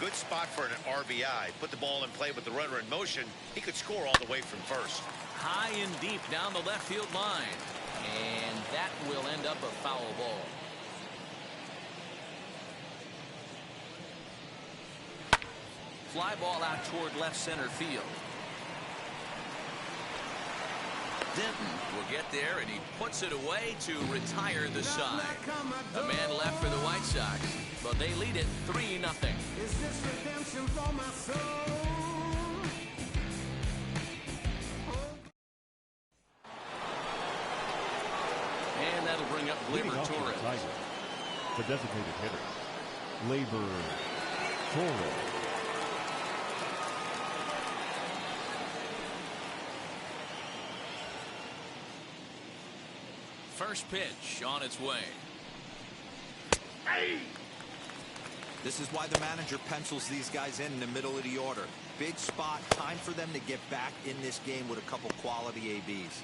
Good spot for an RBI. Put the ball in play with the runner in motion. He could score all the way from first. High and deep down the left field line. And that will end up a foul ball. Fly ball out toward left center field. Denton will get there, and he puts it away to retire the side. A man left for the White Sox, but they lead it 3-0. And that'll bring up Gleyber Torres. The designated hitter, Gleyber Torres. First pitch on its way. Hey! This is why the manager pencils these guys in the middle of the order. Big spot, time for them to get back in this game with a couple quality ABs.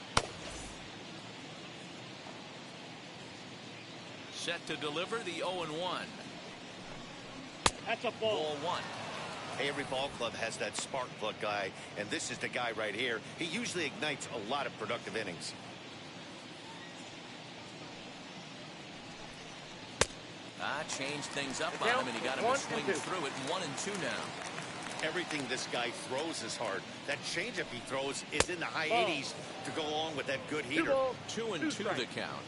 Set to deliver the 0-1. That's a ball. Ball 1. Every ball club has that spark plug guy, and this is the guy right here. He usually ignites a lot of productive innings. Changed things up on him, and he got him to swing through it. 1-2 now. Everything this guy throws is hard. That changeup he throws is in the high 80s to go along with that good heater. 2-2 the count.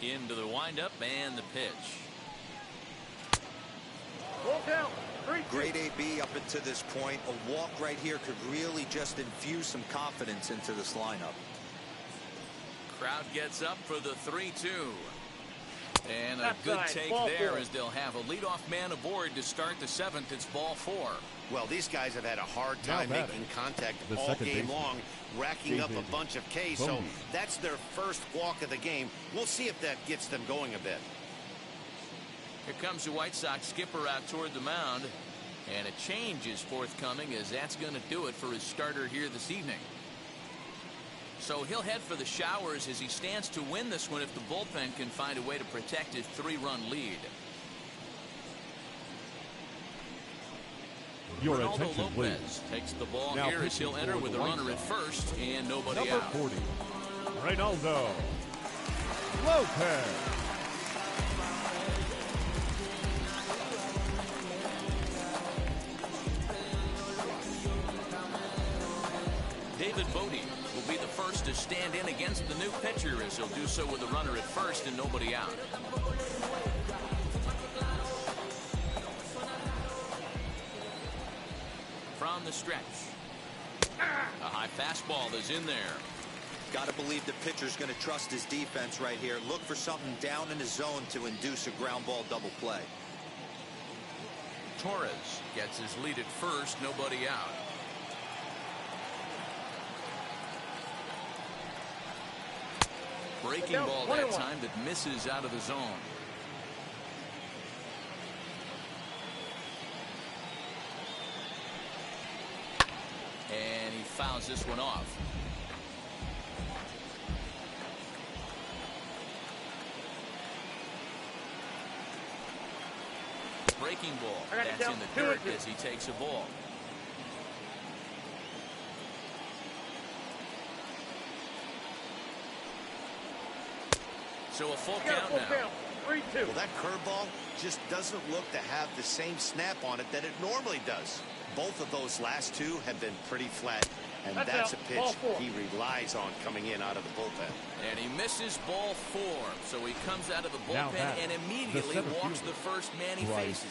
Into the windup and the pitch. Great AB up until this point. A walk right here could really just infuse some confidence into this lineup. Crowd gets up for the 3-2. And a good take there as they'll have a leadoff man aboard to start the 7th. It's ball 4. Well, these guys have had a hard time making contact all game long, racking up a bunch of Ks. So that's their first walk of the game. We'll see if that gets them going a bit. Here comes the White Sox skipper out toward the mound. And a change is forthcoming, as that's going to do it for his starter here this evening. So he'll head for the showers as he stands to win this one if the bullpen can find a way to protect his 3-run lead. Your Ronaldo attention, Lopez please. takes the ball Now here as he'll enter with a runner at first and nobody Number out. 40, Ronaldo Lopez. David Bodie will be the first to stand in against the new pitcher as he'll do so with a runner at first and nobody out. From the stretch. A high fastball is in there. Got to believe the pitcher's going to trust his defense right here. Look for something down in his zone to induce a ground ball double play. Torres gets his lead at first, nobody out. Breaking ball that time that misses out of the zone. And he fouls this one off. Breaking ball. That's in the dirt as he takes a ball. So a full count now. 3-2. Well, that curveball just doesn't look to have the same snap on it that it normally does. Both of those last two have been pretty flat, and that's a pitch he relies on coming in out of the bullpen. And he misses ball 4, so he comes out of the bullpen and immediately walks the first man he faces.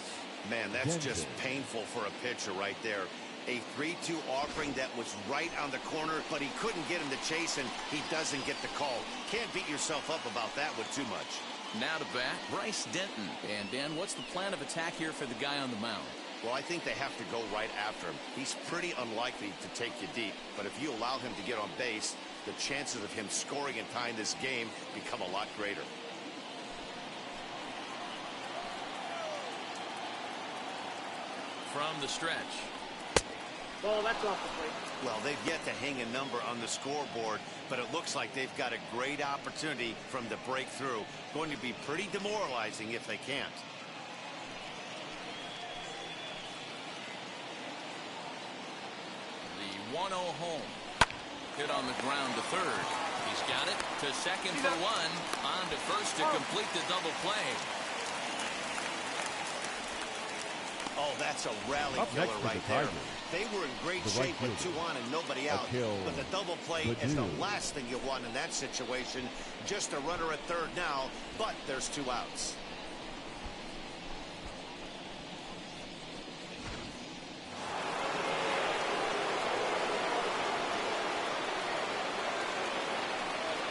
Man, that's just painful for a pitcher right there. A 3-2 offering that was right on the corner, but he couldn't get him to chase, and he doesn't get the call. Can't beat yourself up about that with too much. Now to bat, Bryce Denton. And Dan, what's the plan of attack here for the guy on the mound? Well, I think they have to go right after him. He's pretty unlikely to take you deep, but if you allow him to get on base, the chances of him scoring and tying this game become a lot greater. From the stretch. Ball, that's off the plate. Well, they've yet to hang a number on the scoreboard, but it looks like they've got a great opportunity from the breakthrough. Going to be pretty demoralizing if they can't. 1-0 home. Hit on the ground to third. He's got it to second for one. On to first to complete the double play. Oh, that's a rally killer right there. They were in great shape with 2 on and nobody out. But the double play is the last thing you want in that situation. Just a runner at third now, but there's 2 outs.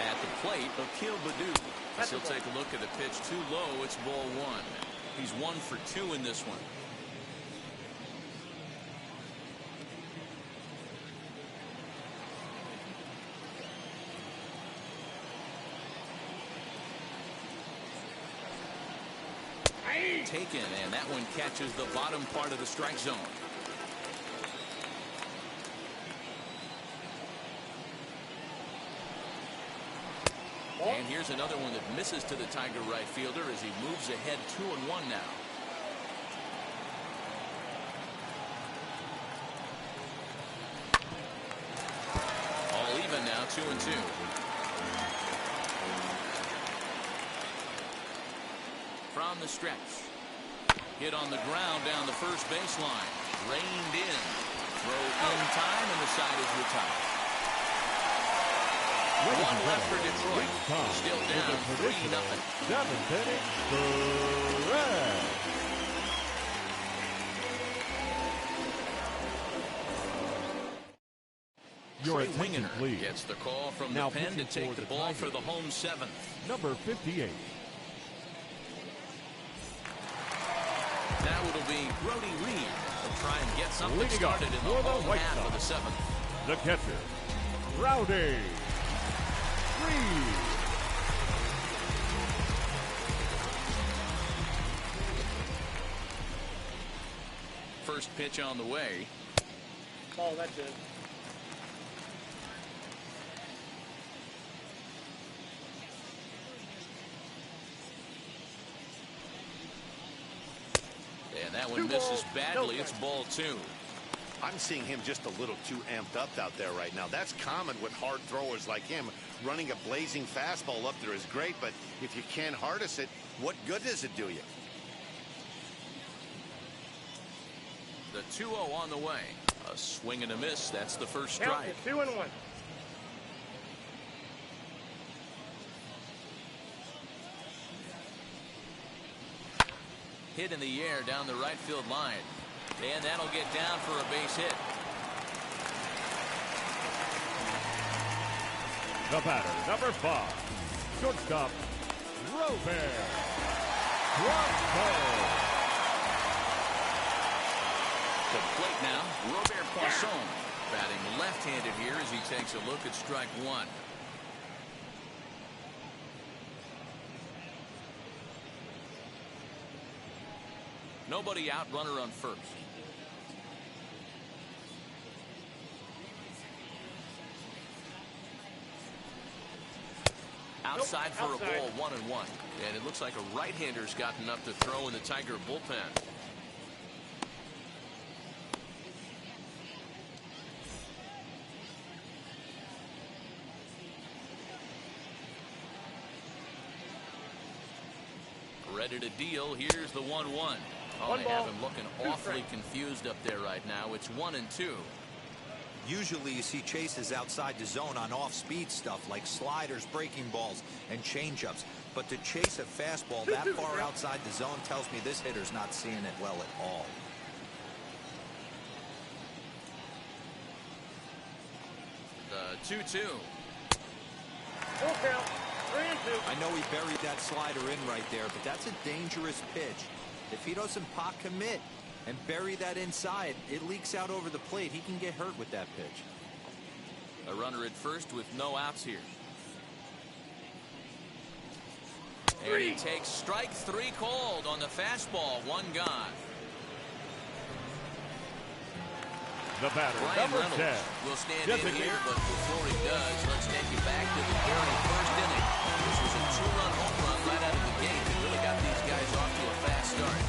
At the plate, Akil Baddoo. As he'll take a look at the pitch too low, it's ball 1. He's 1 for 2 in this one. Taken, and that one catches the bottom part of the strike zone. And here's another one that misses to the Tiger right fielder as he moves ahead 2-1 now. All even now, 2-2. From the stretch. Hit on the ground down the first baseline. Reined in. Throw in time, and the side is retired. 1 left for Detroit. Still down 3-0. 7th inning, correct. Your attention, please. Gets the call from the pen to take the ball for the home 7th. Number 58. Now it'll be Brody Reed. He'll try and get something started in the home half of the 7th. The catcher, Rowdy Reed. First pitch on the way. Oh, that's it. And that one misses badly. It's ball 2. I'm seeing him just a little too amped up out there right now. That's common with hard throwers like him. Running a blazing fastball up there is great, but if you can't harness it, what good does it do you? The 2-0 on the way. A swing and a miss. That's the first strike. 2-1. Hit in the air down the right field line. And that'll get down for a base hit. The batter, number 5. Shortstop, Robert Poisson. To the plate now, Robert Poisson. Batting left-handed here as he takes a look at strike 1. Nobody out, runner on first. Outside for a ball, 1-1. And it looks like a right-hander's gotten up to throw in the Tiger bullpen. Ready to deal. Here's the 1-1. Oh, they have him looking awfully confused up there right now. It's 1-2. Usually you see chases outside the zone on off-speed stuff like sliders, breaking balls, and changeups. But to chase a fastball that far outside the zone tells me this hitter's not seeing it well at all. The 2-2. Full count. 3-2. I know he buried that slider in right there, but that's a dangerous pitch. If he doesn't pot commit and bury that inside, it leaks out over the plate. He can get hurt with that pitch. A runner at first with no outs here. And he takes strike 3 called on the fastball. 1 gone. The batter, Brian number Reynolds 10. will stand in here, but before he does, let's take you back to the very first inning. This was a 2-run home run right out of the gate. It really got these guys off to a fast start.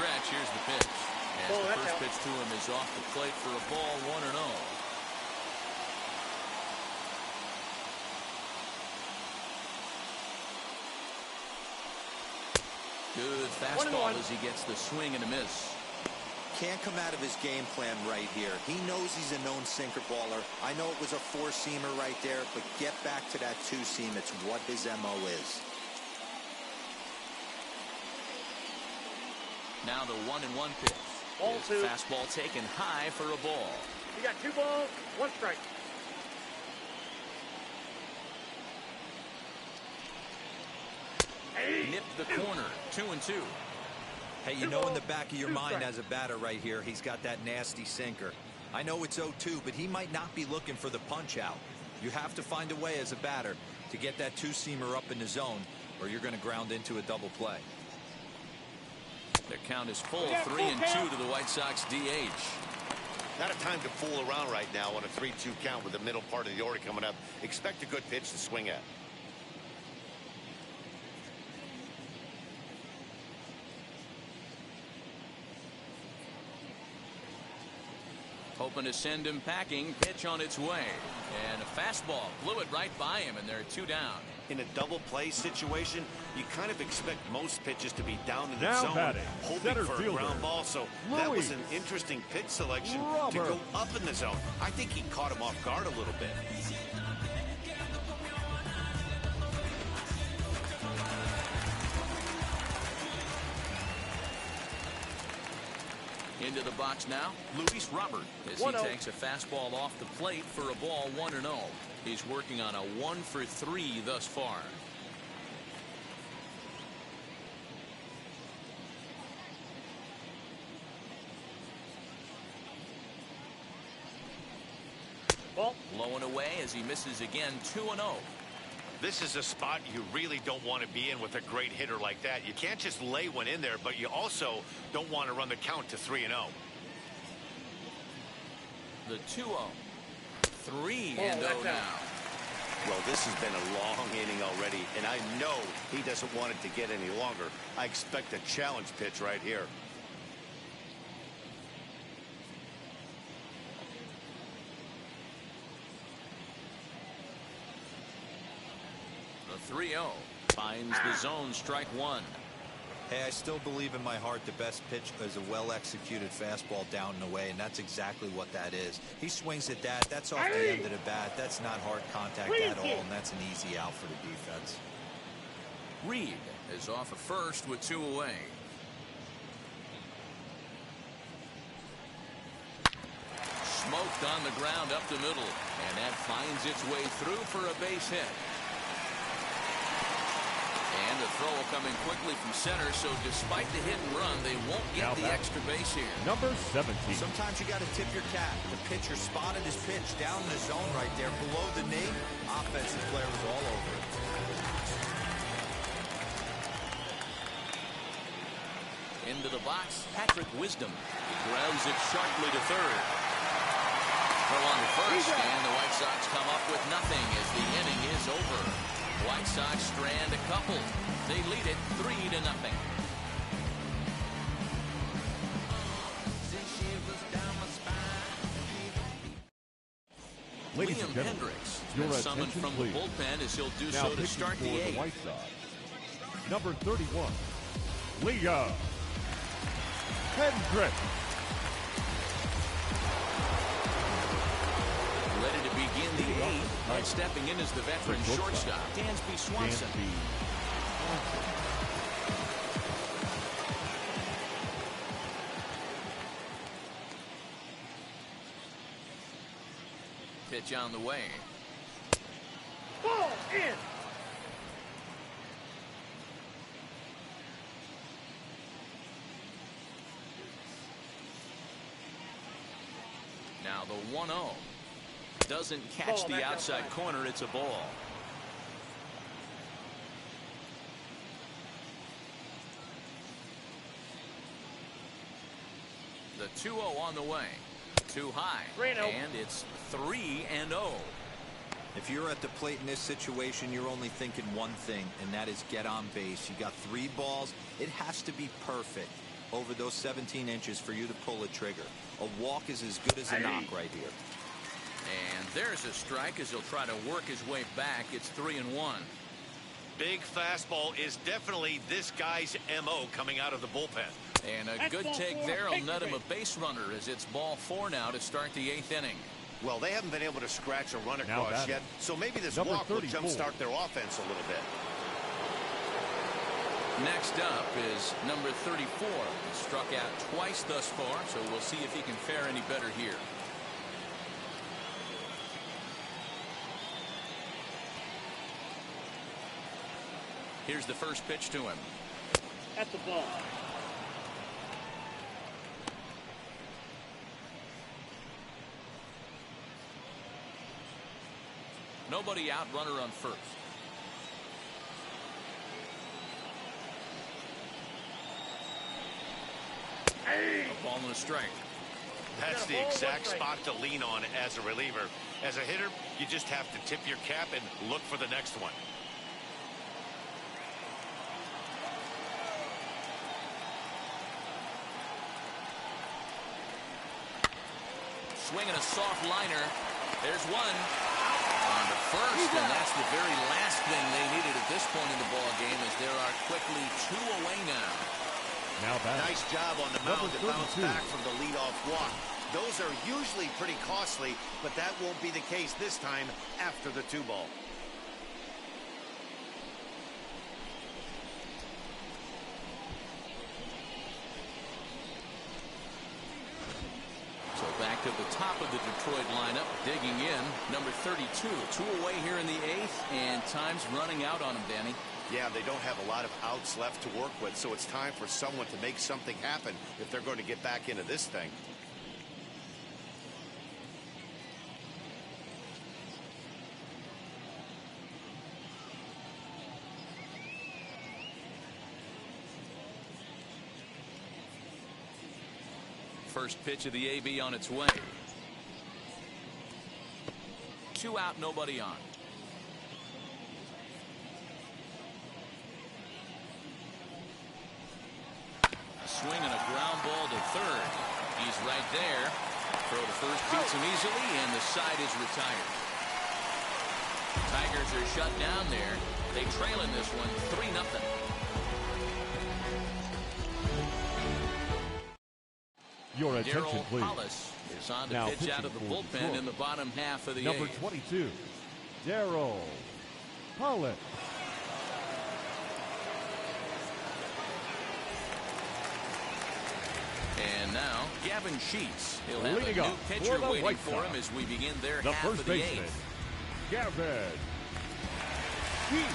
stretch. Here's the pitch. As the first pitch to him is off the plate for a ball, 1-0. Good fastball as he gets the swing and a miss. Can't come out of his game plan right here. He knows he's a known sinker baller. I know it was a four-seamer right there, but get back to that two-seam. It's what his MO is. Now the 1-1 pitch. Ball His two. fastball taken high for a ball. You got 2 balls, 1 strike. Nipped the corner. 2-2. Hey, you know in the back of your mind as a batter right here, he's got that nasty sinker. I know it's 0-2, but he might not be looking for the punch out. You have to find a way as a batter to get that two-seamer up in the zone, or you're going to ground into a double play. The count is full. 3-2 to the White Sox DH. Not a time to fool around right now on a 3-2 count with the middle part of the order coming up. Expect a good pitch to swing at. Hoping to send him packing. Pitch on its way. And a fastball blew it right by him, and they're 2 down. In a double play situation, you kind of expect most pitches to be down in the Now zone, batting, hoping center for a fielder, ground ball. So that was an interesting pitch selection to go up in the zone. I think he caught him off guard a little bit. Into the box now, Luis Robert, as he takes a fastball off the plate for a ball, 1-0. He's working on a 1-for-3 thus far. Ball. Low and away as he misses again, 2-0. This is a spot you really don't want to be in with a great hitter like that. You can't just lay one in there, but you also don't want to run the count to 3-0. The 2-0. 3-0 now. Well, this has been a long inning already, and I know he doesn't want it to get any longer. I expect a challenge pitch right here. The 3-0 finds the zone, strike 1. Hey, I still believe in my heart the best pitch is a well-executed fastball down and away, and that's exactly what that is. He swings at that. That's off the end of the bat. That's not hard contact at all, and that's an easy out for the defense. Reed is off at first with 2 away. Smoked on the ground up the middle, and that finds its way through for a base hit. And the throw coming quickly from center, so despite the hit and run, they won't get the extra base here. Number 17. Sometimes you got to tip your cap. The pitcher spotted his pitch down in the zone right there below the knee. Offensive player was all over it. Into the box, Patrick Wisdom. He grounds it sharply to third. Throw on the first, and the White Sox come up with nothing as the inning is over. White Sox strand a couple. They lead it 3-0. Ladies Liam and gentlemen, Hendricks your been summoned attention, from please. the bullpen as he'll do Now so to pitching start for the the 8th. White Sox, number 31, Liam Hendricks. Ready to begin the 8th, and stepping in is the veteran shortstop, Dansby Swanson. Pitch on the way. Ball in. Now the 1-0. Doesn't catch the outside corner. It's a ball. The 2-0 on the way. Too high. And it's 3-0. If you're at the plate in this situation, you're only thinking one thing, and that is get on base. You got 3 balls. It has to be perfect. over those 17 inches for you to pull a trigger. A walk is as good as a knock right here. And there's a strike as he'll try to work his way back. It's 3-1. Big fastball is definitely this guy's MO coming out of the bullpen. And a good take there will net him a base runner as it's ball 4 now to start the 8th inning. Well, they haven't been able to scratch a run across yet, so maybe this walk will jumpstart their offense a little bit. Next up is number 34. He struck out twice thus far, so we'll see if he can fare any better here. Here's the first pitch to him. At the ball. Nobody out, runner on first. A ball and a strike. That's the exact spot to lean on as a reliever. As a hitter, you just have to tip your cap and look for the next one. Swinging a soft liner. There's one. On the first, and that's the very last thing they needed at this point in the ball game, as there are quickly 2 away now. Nice job on the mound to bounce back from the leadoff walk. Those are usually pretty costly, but that won't be the case this time after the 2-ball. So back to the top of the Detroit lineup, digging in, number 32. 2 away here in the 8th, and time's running out on him, Danny. Yeah, they don't have a lot of outs left to work with, so it's time for someone to make something happen if they're going to get back into this thing. First pitch of the AB on its way. 2 out, nobody on. A swing and a ground ball to third. He's right there. Throw to first beats him easily, and the side is retired. Tigers are shut down there. They trail in this one 3-0. Your attention, please. Hollis is on to Now pitch out of the bullpen Detroit. in the bottom half of the Number 8th. 22, Darryl Hollis. And now Gavin Sheets. He'll have Leading a new up pitcher for the waiting White for him Sox, as we begin their the half first of the baseman, 8th. Gavin Sheets.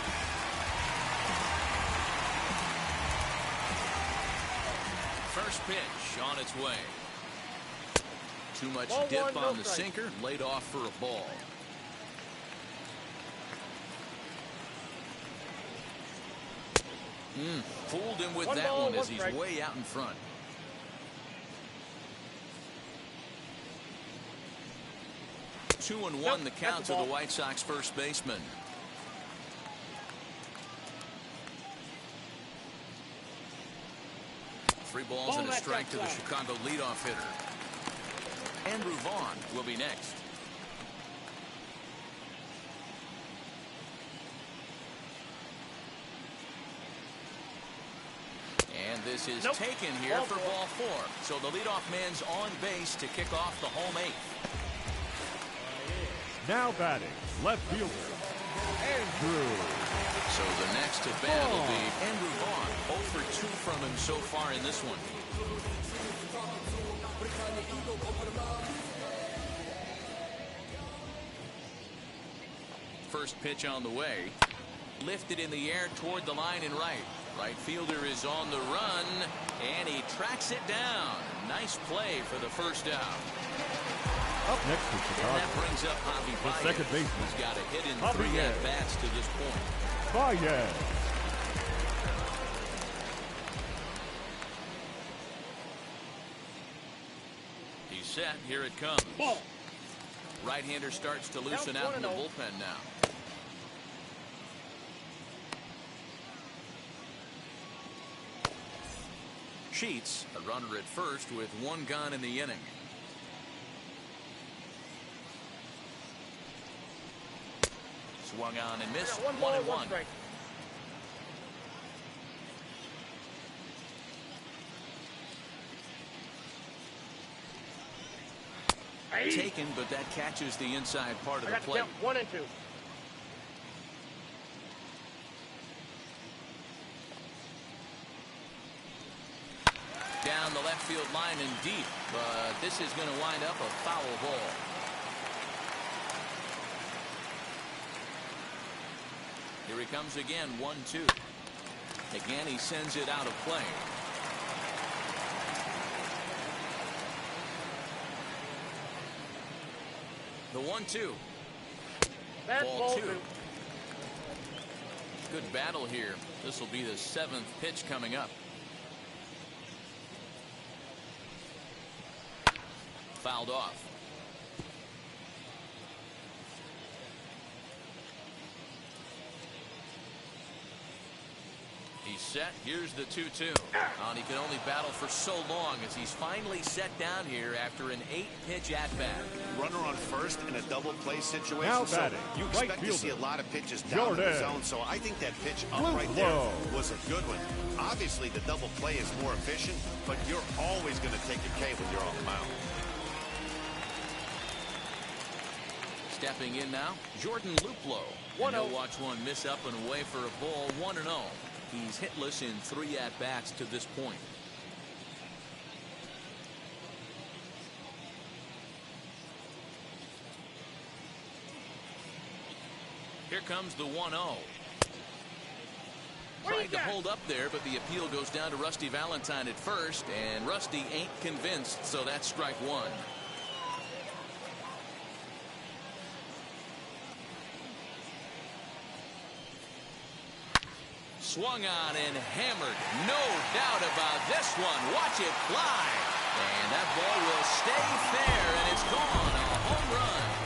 First pitch on its way. Too much Ball dip 1, on no the strike. sinker, laid off for a ball. Fooled him with 1 that ball, one as 1 he's strike. way out in front. Two and one, the count that's to the the ball. White Sox first baseman. Three balls Ball and a match strike to the outside. Chicago leadoff hitter. Andrew Vaughn will be next. And this is taken here for ball 4. So the leadoff man's on base to kick off the home 8th. Now batting, left fielder, Andrew. So the next to bat will be Andrew Vaughn. 0 for 2 from him so far in this one. First pitch on the way. Lifted in the air toward the line and right. Right fielder is on the run, and he tracks it down. Nice play for the first out. Up next to And Chicago, that brings up Javi the Baez. second baseman, He's got a hit in Javi 3 Baez. at-bats to this point. Baez. He's set. Here it comes. Ball. Right-hander starts to loosen out in the bullpen now. Sheets, a runner at first with one gone in the inning. Swung on and missed. 1-1. Taken, but that catches the inside part of the plate. 1 and 2. Down the left field line and deep, but this is going to wind up a foul ball. Here he comes again, 1-2. Again, he sends it out of play. The 1-2. Ball 2. Good battle here. This will be the 7th pitch coming up. Fouled off. He's set. Here's the 2-2. And he can only battle for so long as he's finally set down here after an 8-pitch at-bat. Runner on first in a double play situation. Now so batting, you right expect fielder, to see a lot of pitches down in the zone. So I think that pitch up right there was a good one. Obviously, the double play is more efficient, but you're always going to take a K when you're on the mound. Stepping in now, Jordan Luplow. And he'll watch one miss up and away for a ball, 1-0. He's hitless in 3 at-bats to this point. Here comes the 1-0. Tried to hold up there, but the appeal goes down to Rusty Valentine at first, and Rusty ain't convinced, so that's strike 1. Swung on and hammered. No doubt about this one. Watch it fly. And that ball will stay fair, and it's gone. A home run.